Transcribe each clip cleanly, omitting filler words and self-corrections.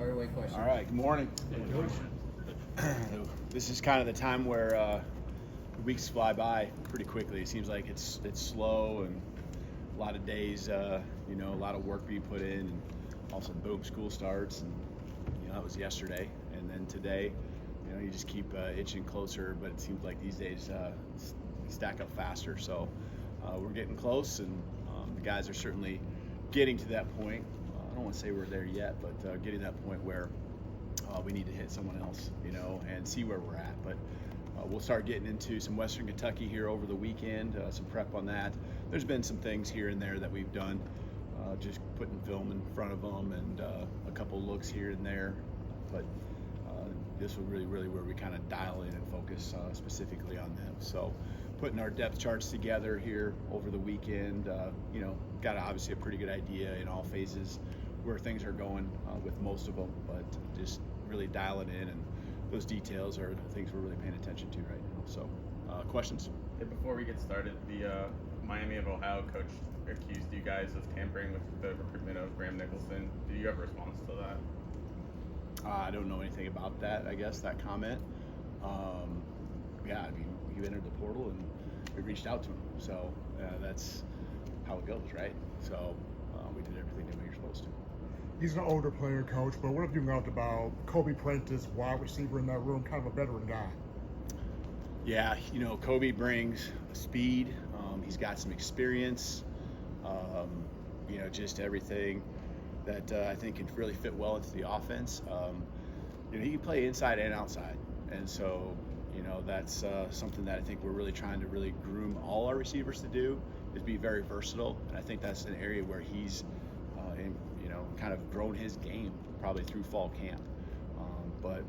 Fire away questions. All right, good morning. This is kind of the time where the weeks fly by pretty quickly. It seems like it's slow and a lot of days, a lot of work being put in, and all of a sudden, boom, school starts, and that was yesterday, and then today, you just keep itching closer. But it seems like these days stack up faster. So we're getting close, and the guys are certainly getting to that point. I don't want to say we're there yet, but getting to that point where we need to hit someone else, and see where we're at. But we'll start getting into some Western Kentucky here over the weekend, some prep on that. There's been some things here and there that we've done, just putting film in front of them and a couple looks here and there. But this will really where we kind of dial in and focus specifically on them. So putting our depth charts together here over the weekend, got obviously a pretty good idea in all phases where things are going with most of them, but just really dialing in, and those details are the things we're really paying attention to right now. So questions? Hey, before we get started, the Miami of Ohio coach accused you guys of tampering with the recruitment of Graham Nicholson. Do you have a response to that? I don't know anything about that, I guess, that comment. He entered the portal and we reached out to him. So that's how it goes, right? So we did everything that we were supposed to. He's an older player, Coach, but what have you learned about Kobe Prentice, wide receiver in that room, kind of a veteran guy? Yeah, Kobe brings speed. He's got some experience. Just everything that I think can really fit well into the offense. He can play inside and outside, and so that's something that I think we're really trying to really groom all our receivers to do, is be very versatile. And I think that's an area where he's kind of grown his game probably through fall camp. But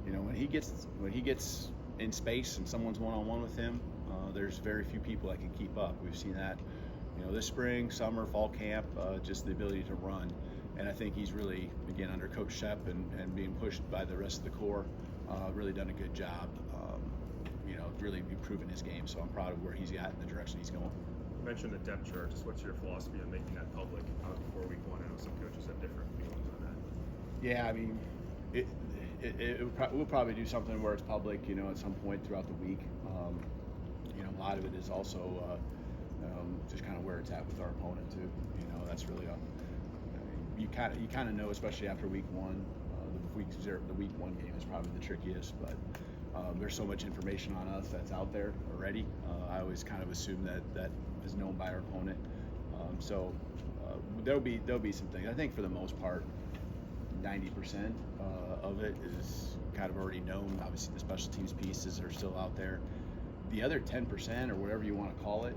when he gets in space and someone's one-on-one with him, there's very few people that can keep up. We've seen that this spring, summer, fall camp, just the ability to run. And I think he's really, again, under Coach Shep and being pushed by the rest of the core, really done a good job, really improving his game. So I'm proud of where he's at and the direction he's going. You mentioned the depth chart. Just what's your philosophy on making that public before week one? I know some coaches have different feelings on that. Yeah, I mean, we'll probably do something where it's public, at some point throughout the week. A lot of it is also just kind of where it's at with our opponent too. That's really you kind of know, especially after week one. The week one game is probably the trickiest, but there's so much information on us that's out there already. I always kind of assume that is known by our opponent. So there'll be some things. I think for the most part, 90% of it is kind of already known. Obviously, the special teams pieces are still out there. The other 10%, or whatever you want to call it,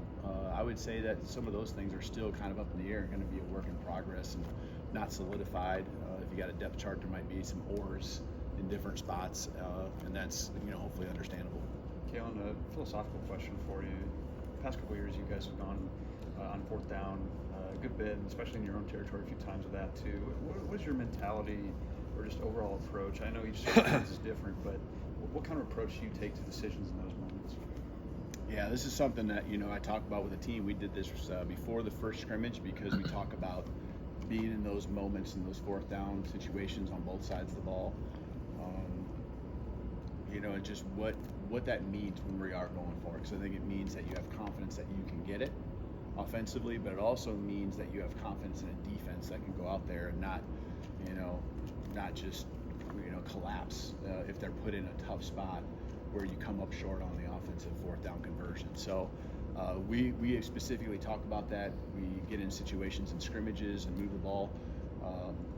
I would say that some of those things are still kind of up in the air and going to be a work in progress and not solidified. If you got a depth chart, there might be some ors in different spots, and that's hopefully understandable. Kalen, a philosophical question for you. The past couple of years, you guys have gone on fourth down a good bit, and especially in your own territory a few times with that too. What is your mentality or just overall approach? I know each circumstance is different, but what kind of approach do you take to decisions in those moments? Yeah, this is something that I talk about with the team. We did this before the first scrimmage because we talk about being in those moments in those fourth down situations on both sides of the ball. And just what that means when we are going for it. Because I think it means that you have confidence that you can get it offensively, but it also means that you have confidence in a defense that can go out there and not just collapse if they're put in a tough spot where you come up short on the offensive fourth down conversion. So we specifically talk about that. We get in situations in scrimmages and move the ball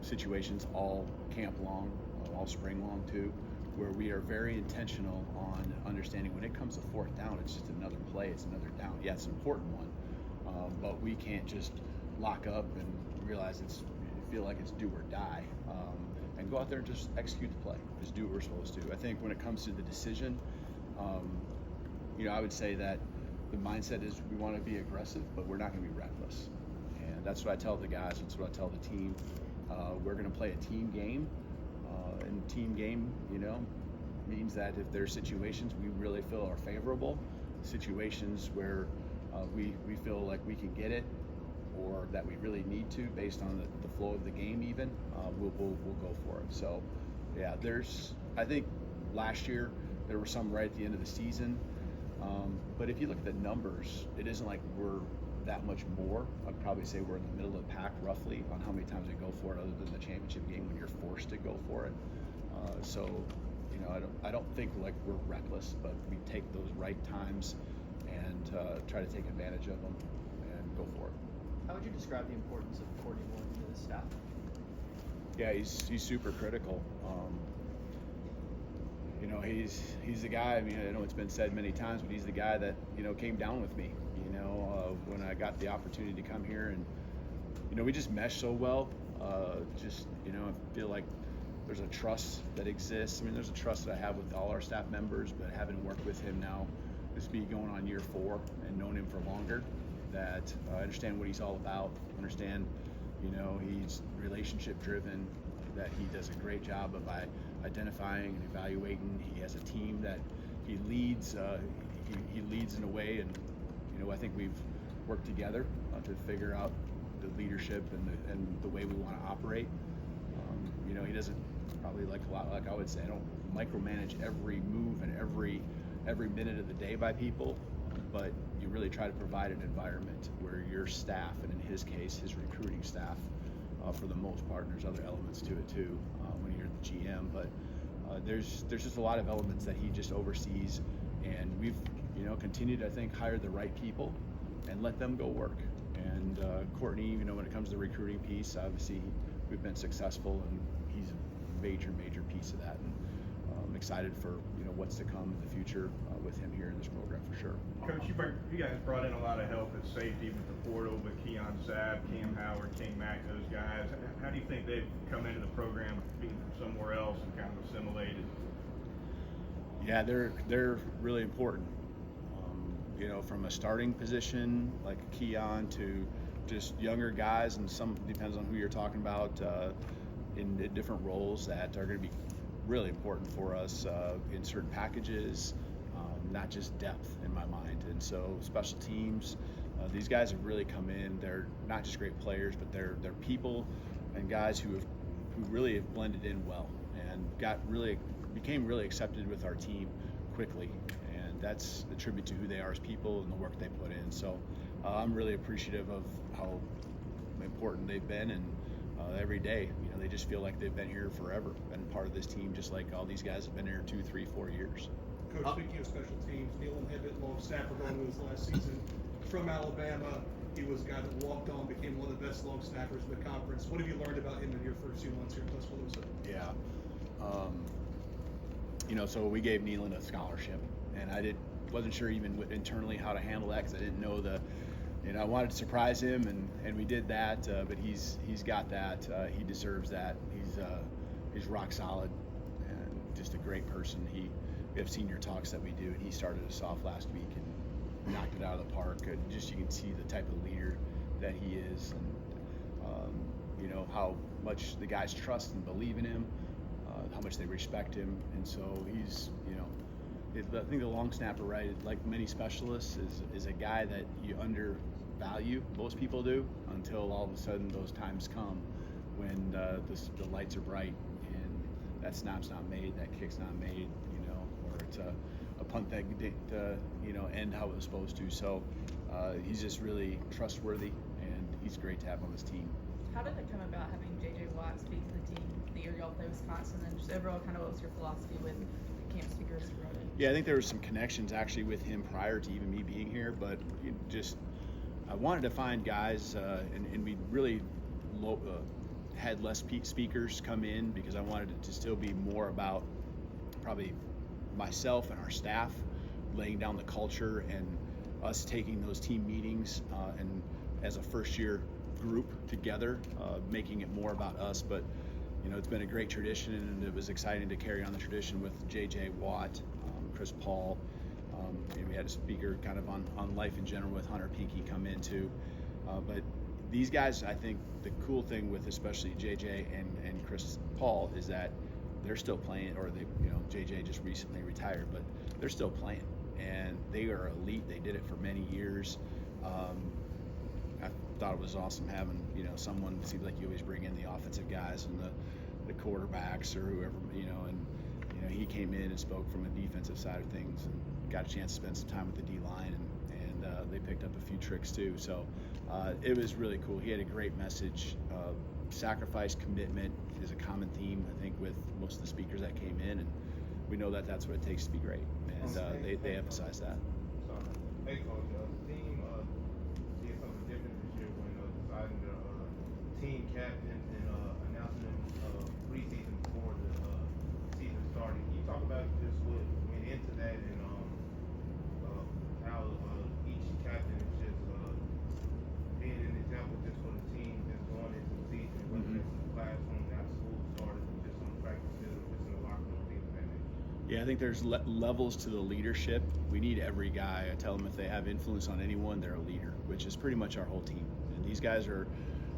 situations all camp long, all spring long too, where we are very intentional on understanding when it comes to fourth down, it's just another play, it's another down. Yeah, it's an important one, but we can't just lock up and realize feel like it's do or die, and go out there and just execute the play, just do what we're supposed to. I think when it comes to the decision, I would say that the mindset is we want to be aggressive, but we're not going to be reckless. And that's what I tell the guys, that's what I tell the team. We're going to play a team game, and team game, means that if there's situations we really feel are favorable, situations where we feel like we can get it, or that we really need to based on the flow of the game even, we'll go for it. So yeah, I think last year there were some right at the end of the season, but if you look at the numbers, it isn't like we're that much more. I'd probably say we're in the middle of the pack roughly on how many times we go for it, other than the championship game when you're forced to go for it. So you know, I don't think like we're reckless, but we take those right times and try to take advantage of them and go for it. How would you describe the importance of Courtney Moore to the staff? Yeah, he's super critical. You know, he's the guy. I mean, I know it's been said many times, but he's the guy that, you know, came down with me. You know, when I got the opportunity to come here, and you know, we just mesh so well. Just, you know, I feel like there's a trust that exists. I mean, there's a trust that I have with all our staff members, but having worked with him now, this be going on year 4 and known him for longer, that I understand what he's all about. Understand, you know, he's relationship driven. That he does a great job of identifying and evaluating. He has a team that he leads. He leads in a way, and you know, I think we've worked together to figure out the leadership and the way we want to operate. You know, he doesn't probably like I would say, I don't micromanage every move and every minute of the day by people, but you really try to provide an environment where your staff, and in his case, his recruiting staff, for the most part, and there's other elements to it too when you're the GM, but there's just a lot of elements that he just oversees, and we've, you know, continued to, I think, hire the right people and let them go work. And Courtney, you know, when it comes to the recruiting piece, obviously we've been successful, and he's a major piece of that, and I'm excited for, you know, what's to come in the future with him here in this program for sure. Coach, you guys brought in a lot of help at safety with the portal, with Keon Sabb, Cam Howard, King Mack, those guys. How do you think they've come into the program being from somewhere else and kind of assimilated? Yeah, they're really important. You know, from a starting position like Keon to just younger guys, and some depends on who you're talking about in different roles that are going to be really important for us in certain packages, not just depth in my mind. And so special teams, these guys have really come in. They're not just great players, but they're people and guys who really have blended in well and became really accepted with our team quickly. And that's a tribute to who they are as people and the work they put in. So I'm really appreciative of how important they've been, and every day, you know, they just feel like they've been here forever and part of this team, just like all these guys have been here 2, 3, 4 years. Coach, speaking of special teams, Nealon Hibbett, long snapper going into his last season from Alabama. He was a guy that walked on, became one of the best long snappers in the conference. What have you learned about him in your first few months here in Tuscaloosa? Yeah. You know, so we gave Nealon a scholarship, and I wasn't sure even internally how to handle that, because I didn't know you know, I wanted to surprise him, and we did that, but he's got that. He deserves that. He's rock solid and just a great person. We have senior talks that we do, and he started us off last week and knocked it out of the park. And just, you can see the type of leader that he is, and you know, how much the guys trust and believe in him, how much they respect him. And so he's, you know, I think the long snapper, right, like many specialists, is a guy that you undervalue, most people do, until all of a sudden those times come when the lights are bright and that snap's not made, that kick's not made, you know, or it's a punt that didn't, you know, end how it was supposed to. So he's just really trustworthy, and he's great to have on this team. How did it come about having J.J. Watt speak to the team the year y'all play Wisconsin, and just overall kind of what was your philosophy with camp speakers throughout it? Yeah, I think there were some connections actually with him prior to even me being here, but I wanted to find guys, and we really had less speakers come in, because I wanted it to still be more about probably myself and our staff laying down the culture, and us taking those team meetings and as a first year group together, making it more about us. But you know, it's been a great tradition, and it was exciting to carry on the tradition with J.J. Watt, Chris Paul. And we had a speaker kind of on life in general with Hunter Pinky come in too. But these guys, I think the cool thing with especially J.J. and Chris Paul is that they're still playing, or J.J. just recently retired, but they're still playing, and they are elite. They did it for many years. thought it was awesome having, you know, someone. It seems like you always bring in the offensive guys and the quarterbacks or whoever, you know, and you know, he came in and spoke from a defensive side of things and got a chance to spend some time with the D line, and they picked up a few tricks too. So it was really cool. He had a great message. Sacrifice, commitment is a common theme, I think, with most of the speakers that came in, and we know that that's what it takes to be great, and they emphasize that. Sorry. Hey, Coach, the team did something different this year when deciding the team captain and announcing them preseason before the season started. Can you talk about just what went into that and how each captain is just being an example just for the team that's going into the season, whether it's in the classroom, after school started, just on the practice field, just in the locker room, things of that nature? Yeah, I think there's levels to the leadership. We need every guy. I tell them if they have influence on anyone, they're a leader, which is pretty much our whole team. And these guys are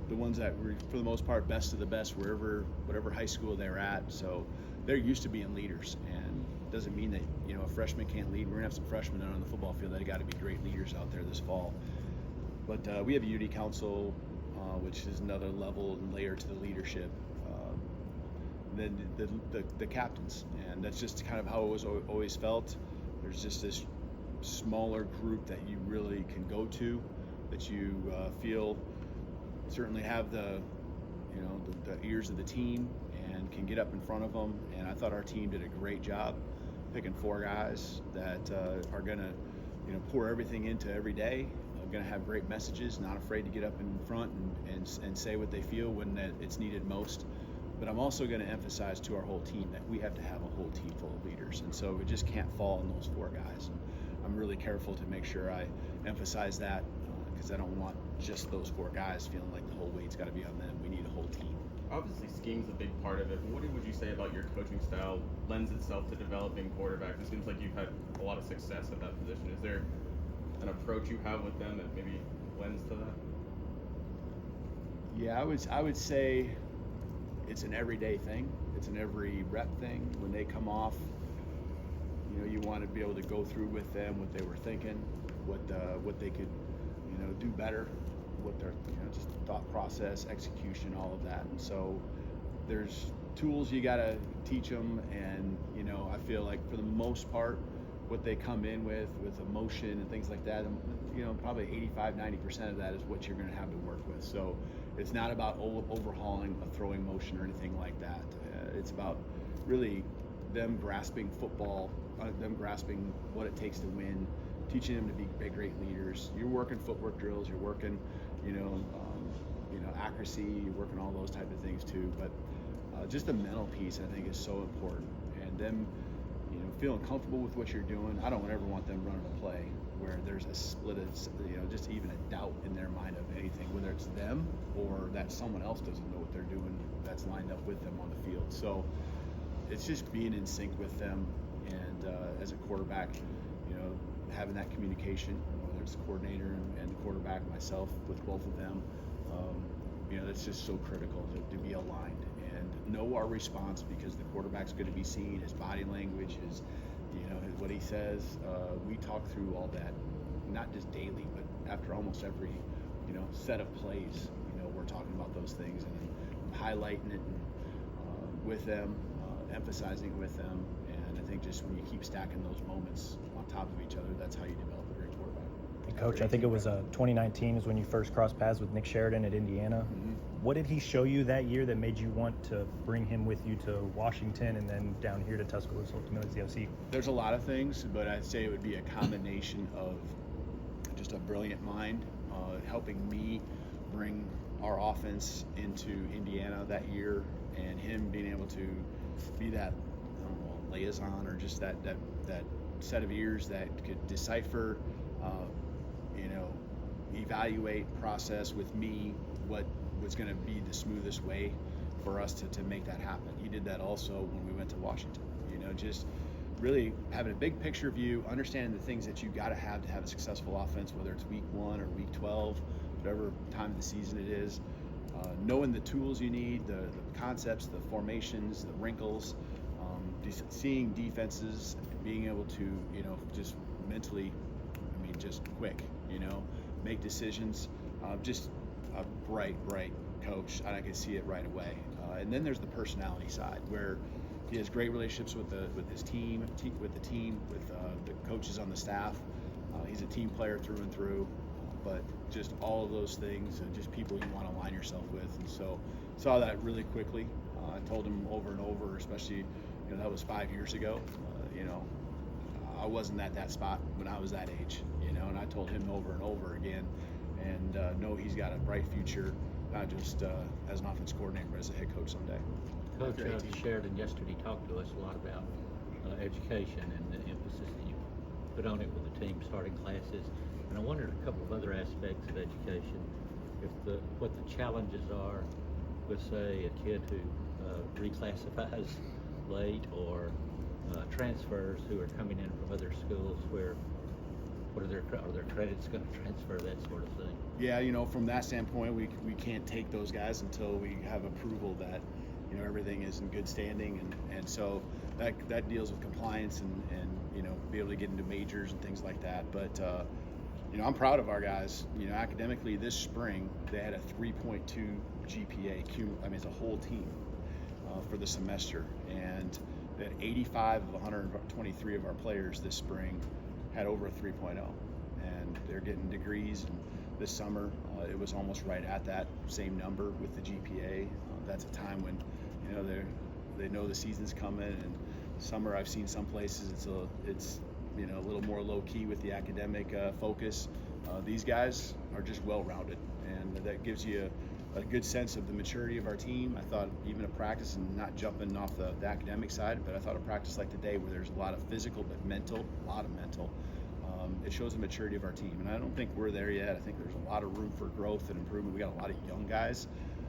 the ones that were, for the most part, best of the best whatever high school they're at. So they're used to being leaders, and it doesn't mean that, you know, a freshman can't lead. We're gonna have some freshmen out on the football field that got to be great leaders out there this fall. But we have a unity council, which is another level and layer to the leadership. Then the captains, and that's just kind of how it was always felt. There's just this smaller group that you really can go to, that you feel certainly have the ears of the team and can get up in front of them. And I thought our team did a great job picking 4 guys that are gonna, you know, pour everything into every day. Going to have great messages, not afraid to get up in front and say what they feel when it's needed most. But I'm also going to emphasize to our whole team that we have to have a whole team full of leaders, and so it just can't fall on those 4 guys. And I'm really careful to make sure I emphasize that because I don't want just those 4 guys feeling like the whole weight's got to be on them. We need a whole team. Obviously, scheme's a big part of it. What would you say about your coaching style lends itself to developing quarterbacks? It seems like you've had a lot of success at that position. Is there an approach you have with them that maybe lends to that? Yeah, I would say it's an everyday thing. It's an every rep thing. When they come off, you know, you want to be able to go through with them what they were thinking, what they could, you know, do better, what their, you know, just thought process, execution, all of that. And so there's tools you got to teach them, and you know, I feel like for the most part, what they come in with emotion and things like that, you know, probably 85-90% of that is what you're going to have to work with. So it's not about overhauling a throwing motion or anything like that. It's about really them grasping football, them grasping what it takes to win, teaching them to be great leaders. You're working footwork drills, you're working, you know, accuracy, you're working all those type of things too. But just the mental piece, I think, is so important, and them, you know, feeling comfortable with what you're doing. I don't ever want them running a play where there's a split of, you know, just even a doubt in their mind of anything, whether it's them or that someone else doesn't know what they're doing that's lined up with them on the field. So it's just being in sync with them, and as a quarterback, you know, having that communication, whether it's the coordinator and the quarterback, myself, with both of them, you know, that's just so critical to be aligned and know our response, because the quarterback's going to be seeing his body language, his, you know, what he says. We talk through all that, not just daily, but after almost every, you know, set of plays. You know, we're talking about those things and highlighting it with them, emphasizing it with them. And I think just when you keep stacking those moments on top of each other, that's how you develop a great quarterback. And Coach, I think it was 2019 is when you first crossed paths with Nick Sheridan at Indiana. Mm-hmm. What did he show you that year that made you want to bring him with you to Washington and then down here to Tuscaloosa, ultimately to the OC? There's a lot of things, but I'd say it would be a combination of just a brilliant mind, helping me bring our offense into Indiana that year, and him being able to be that, I don't know, liaison, or just that set of ears that could decipher, you know, evaluate, process with me what was going to be the smoothest way for us to make that happen. He did that also when we went to Washington. You know, just really having a big picture view, understanding the things that you got to have a successful offense, whether it's week 1 or week 12, whatever time of the season it is. Knowing the tools you need, the concepts, the formations, the wrinkles, seeing defenses, being able to, you know, just mentally, I mean, just quick, you know, make decisions. Just a bright coach, and I could see it right away. And then there's the personality side where he has great relationships with his team, with the coaches on the staff. He's a team player through and through. But just all of those things, and just people you want to align yourself with. And so saw that really quickly. I told him over and over, especially, that was 5 years ago. I wasn't at that spot when I was that age, and I told him over and over again, and know he's got a bright future, not just as an offense coordinator, but as a head coach someday. Coach Sheridan yesterday talked to us a lot about education and the emphasis that you put on it with the team starting classes. And I wondered a couple of other aspects of education, what the challenges are with, say, a kid who reclassifies late, or transfers who are coming in from other schools. Are their credits going to transfer, that sort of thing? Yeah, from that standpoint, we can't take those guys until we have approval that everything is in good standing, and so that deals with compliance and be able to get into majors and things like that. But I'm proud of our guys. Academically this spring, they had a 3.2 GPA, as a whole team for the semester. And that 85 of 123 of our players this spring had over a 3.0. And they're getting degrees. And this summer, it was almost right at that same number with the GPA. That's a time when, they know the season's coming. And summer, I've seen some places it's a little more low key with the academic focus. These guys are just well-rounded, and that gives you a good sense of the maturity of our team. I thought even a practice, and not jumping off the academic side, but I thought a practice like today where there's a lot of physical but mental, a lot of mental, it shows the maturity of our team. And I don't think we're there yet. I think there's a lot of room for growth and improvement. We got a lot of young guys,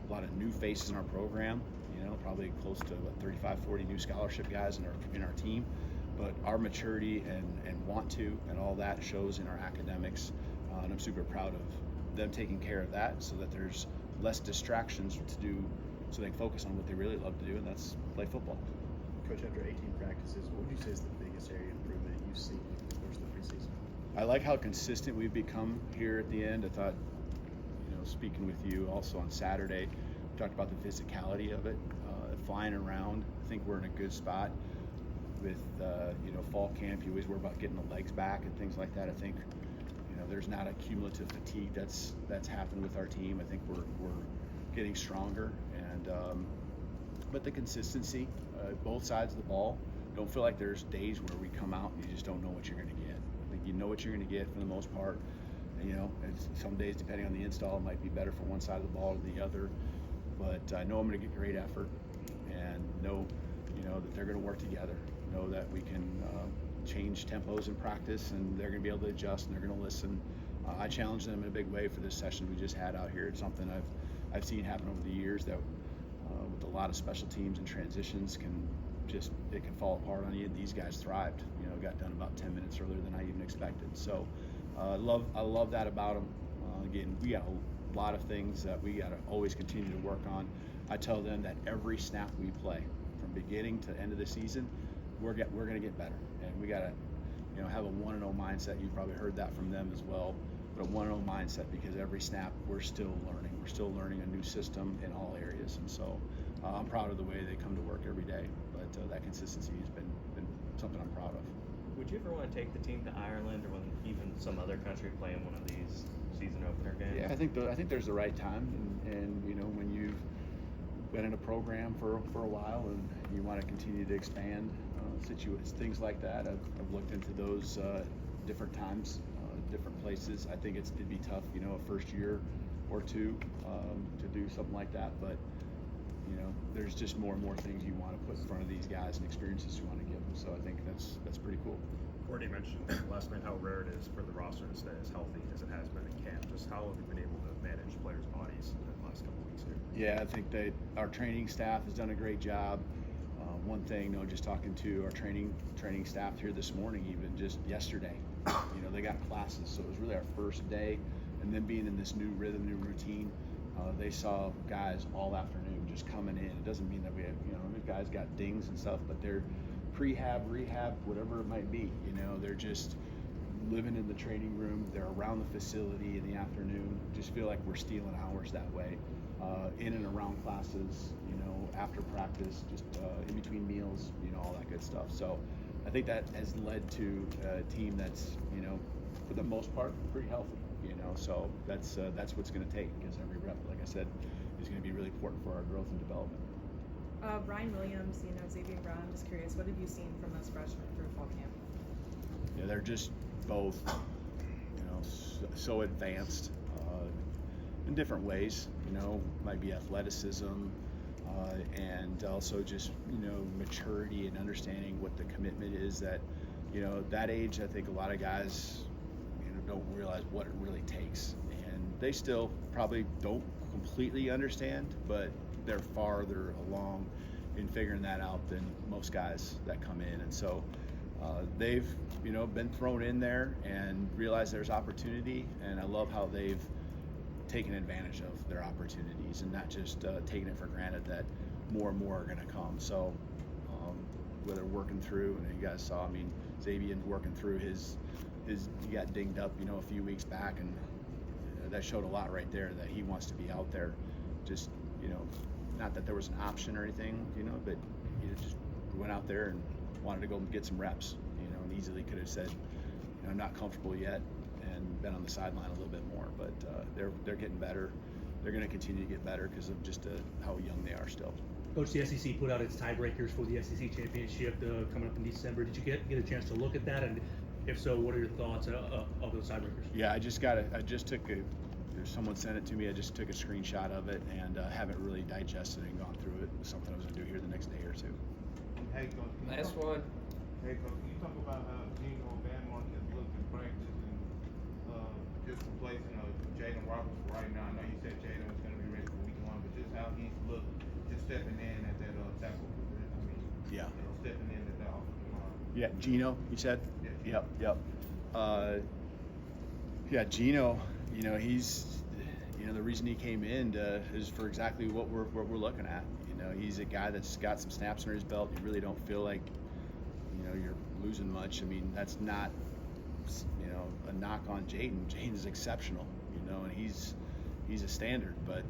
a lot of new faces in our program, probably close to 35, 40 new scholarship guys in our team. But our maturity and want to and all that shows in our academics, and I'm super proud of them taking care of that, so that there's less distractions to do, so they can focus on what they really love to do, and that's play football. Coach, after 18 practices, what would you say is the biggest area of improvement you've seen over the course of the preseason? I like how consistent we've become here at the end. I thought, speaking with you also on Saturday, we talked about the physicality of it, flying around. I think we're in a good spot. With fall camp, you always worry about getting the legs back and things like that. I think there's not a cumulative fatigue that's happened with our team. I think we're getting stronger, and but the consistency, both sides of the ball. Don't feel like there's days where we come out and you just don't know what you're going to get. I think you know what you're going to get for the most part. And, some days, depending on the install, it might be better for one side of the ball or the other. But I know I'm going to get great effort, and know that they're going to work together. Know that we can change tempos in practice, and they're going to be able to adjust, and they're going to listen. I challenged them in a big way for this session we just had out here. It's something I've seen happen over the years, that with a lot of special teams and transitions it can fall apart on you. These guys thrived. Got done about 10 minutes earlier than I even expected. So I love that about them. Again, we got a lot of things that we got to always continue to work on. I tell them that every snap we play, from beginning to end of the season, we're going to get better, and we got to have a 1-0 mindset. You've probably heard that from them as well, but a 1-0 mindset, because every snap we're still learning a new system in all areas. And so I'm proud of the way they come to work every day, but that consistency has been something I'm proud of. Would you ever want to take the team to Ireland, or even some other country playing one of these season opener games? Yeah, I think there's the right time, and when you've been in a program for a while and you want to continue to expand, things like that. I've looked into those different times, different places. I think it'd be tough, a first year or two to do something like that. But there's just more and more things you want to put in front of these guys and experiences you want to give them. So I think that's pretty cool. Courtney mentioned last night how rare it is for the roster to stay as healthy as it has been in camp. Just how have you been able to manage players' bodies in the last couple of weeks here? Yeah, I think our training staff has done a great job. One thing, just talking to our training staff here this morning, even just yesterday, they got classes, so it was really our first day, and then being in this new rhythm, new routine, they saw guys all afternoon just coming in. It doesn't mean that we have, these guys got dings and stuff, but they're prehab, rehab, whatever it might be, they're just living in the training room. They're around the facility in the afternoon. Just feel like we're stealing hours that way, in and around classes, after practice, just in between meals, all that good stuff. So I think that has led to a team that's, for the most part, pretty healthy. So that's what's going to take, because every rep, like I said, is going to be really important for our growth and development. Ryan Williams, Xavier Brown, I'm just curious, what have you seen from those freshmen through fall camp? Yeah, they're just both, so advanced in different ways. Might be athleticism, and also just maturity and understanding what the commitment is. That that age, I think a lot of guys don't realize what it really takes, and they still probably don't completely understand, but they're farther along in figuring that out than most guys that come in. And so they've been thrown in there and realized there's opportunity, and I love how they've taken advantage of their opportunities and not just taking it for granted that more and more are going to come. So where they're working through, and you guys saw, Xavier working through his he got dinged up a few weeks back, and that showed a lot right there that he wants to be out there. Just not that there was an option or anything, but he just went out there and wanted to go and get some reps, and easily could have said, I'm not comfortable yet, and been on the sideline a little bit more. But they're getting better. They're going to continue to get better because of just how young they are still. Coach, the SEC put out its tiebreakers for the SEC championship coming up in December. Did you get a chance to look at that? And if so, what are your thoughts of those tiebreakers? Yeah, someone sent it to me. I just took a screenshot of it, and haven't really digested it and gone through it. It's something I was going to do here the next day or two. Hey, Coach. Last one. Hey, Coach, can you talk about how Gino Van has looked in practice and just replacing Jaden Roberts for right now? I know you said Jaden was going to be ready for week 1, but just how he's looked just stepping in at that tackle position. Yeah. Stepping in at that offensive line. Yeah, Gino, you said? Yeah. Yep. Yeah, Gino, he's, the reason he came in is for exactly what we're looking at. He's a guy that's got some snaps under his belt. You really don't feel like, you're losing much. That's not, a knock on Jaden. Jaden's exceptional, and he's a standard. But,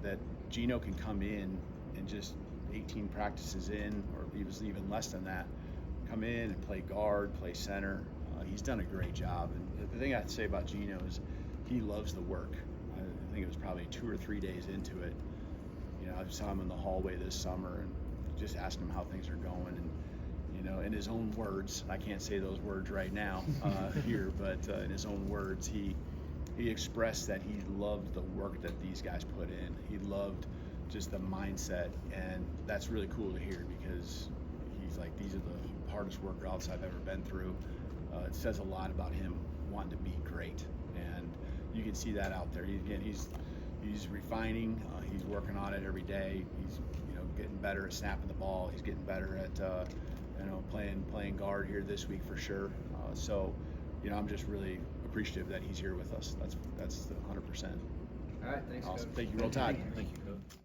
that Gino can come in and just 18 practices in, or even less than that, come in and play guard, play center. He's done a great job. And the thing I have to say about Gino is he loves the work. I think it was probably 2 or 3 days into it. I saw him in the hallway this summer and just asked him how things are going. And, in his own words, I can't say those words right now here, but in his own words, he expressed that he loved the work that these guys put in. He loved just the mindset, and that's really cool to hear, because he's like, these are the hardest work routes I've ever been through. It says a lot about him wanting to be great, and you can see that out there. He's refining. He's working on it every day. He's getting better at snapping the ball. He's getting better at playing guard here this week for sure. So I'm just really appreciative that he's here with us. That's 100%. All right, thanks, awesome. Coach. Thank you, Roll Tide. Thank you, Coach.